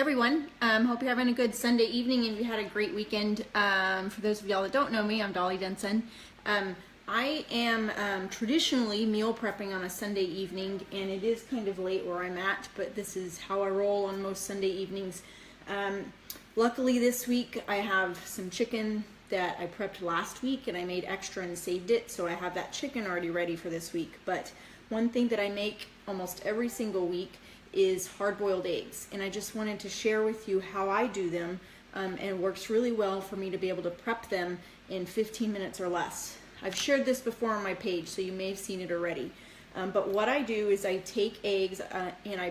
Everyone, hope you're having a good Sunday evening and you had a great weekend. For those of y'all that don't know me, I'm Dolly Denson. I am traditionally meal prepping on a Sunday evening, and it is kind of late where I'm at, but this is how I roll on most Sunday evenings. Luckily this week I have some chicken that I prepped last week and I made extra and saved it, so I have that chicken already ready for this week. But one thing that I make almost every single week is hard-boiled eggs, and I just wanted to share with you how I do them, and it works really well for me to be able to prep them in 15 minutes or less. I've shared this before on my page, so you may have seen it already. But what I do is I take eggs and I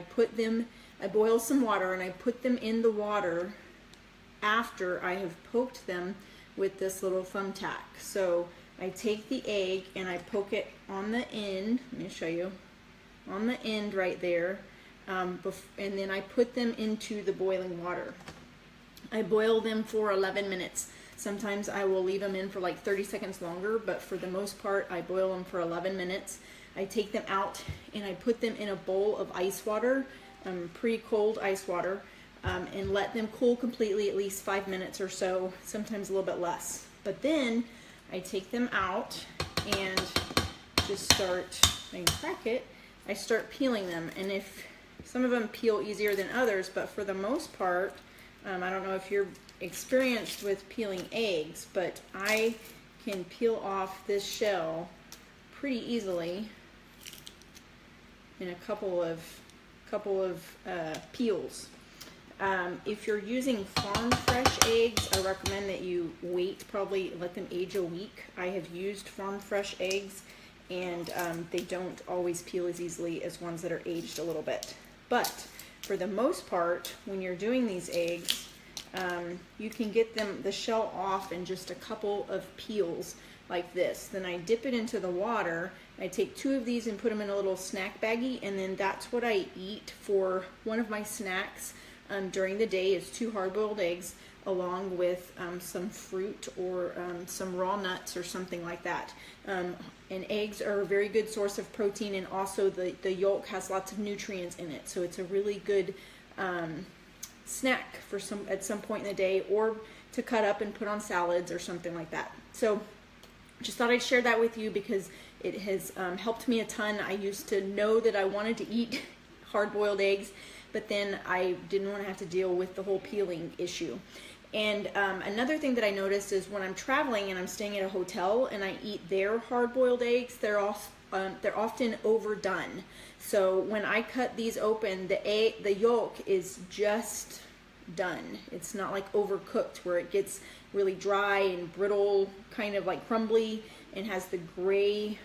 boil some water and I put them in the water after I have poked them with this little thumbtack. So I take the egg and I poke it on the end, let me show you, on the end right there, and then I put them into the boiling water. I boil them for 11 minutes. Sometimes I will leave them in for like 30 seconds longer, but for the most part I boil them for 11 minutes. I take them out and I put them in a bowl of ice water, pretty cold ice water, and let them cool completely, at least 5 minutes or so, sometimes a little bit less. But then I take them out and just start, I can crack it, I start peeling them. And if some of them peel easier than others, but for the most part, I don't know if you're experienced with peeling eggs, but I can peel off this shell pretty easily in a couple of peels. If you're using farm fresh eggs, I recommend that you wait, probably let them age a week. I have used farm fresh eggs, and they don't always peel as easily as ones that are aged a little bit. But for the most part, when you're doing these eggs, you can get the shell off in just a couple of peels like this. Then I dip it into the water. I take 2 of these and put them in a little snack baggie, and then that's what I eat for one of my snacks during the day, is 2 hard-boiled eggs along with some fruit or some raw nuts or something like that. And eggs are a very good source of protein, and also the yolk has lots of nutrients in it, so it's a really good snack for at some point in the day, or to cut up and put on salads or something like that. So just thought I'd share that with you because it has helped me a ton. I used to know that I wanted to eat hard-boiled eggs, but then I didn't want to have to deal with the whole peeling issue. And another thing that I noticed is when I'm traveling and I'm staying at a hotel and I eat their hard-boiled eggs, they're often overdone. So when I cut these open, the yolk is just done. It's not like overcooked where it gets really dry and brittle, kind of like crumbly, and has the gray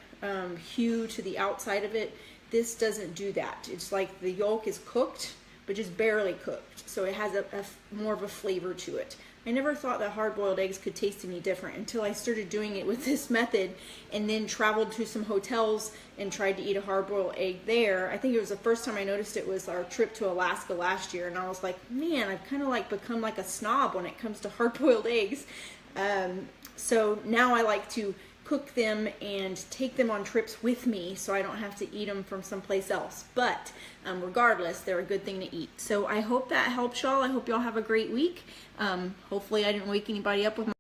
hue to the outside of it. This doesn't do that. It's like the yolk is cooked, but just barely cooked, so it has more of a flavor to it. I never thought that hard-boiled eggs could taste any different until I started doing it with this method, and then traveled to some hotels and tried to eat a hard-boiled egg there. I think it was the first time I noticed it was our trip to Alaska last year, and I was like, man, I've kind of like become like a snob when it comes to hard-boiled eggs. So now I like to cook them and take them on trips with me so I don't have to eat them from someplace else. But regardless, they're a good thing to eat. So I hope that helps y'all. I hope y'all have a great week. Hopefully I didn't wake anybody up with my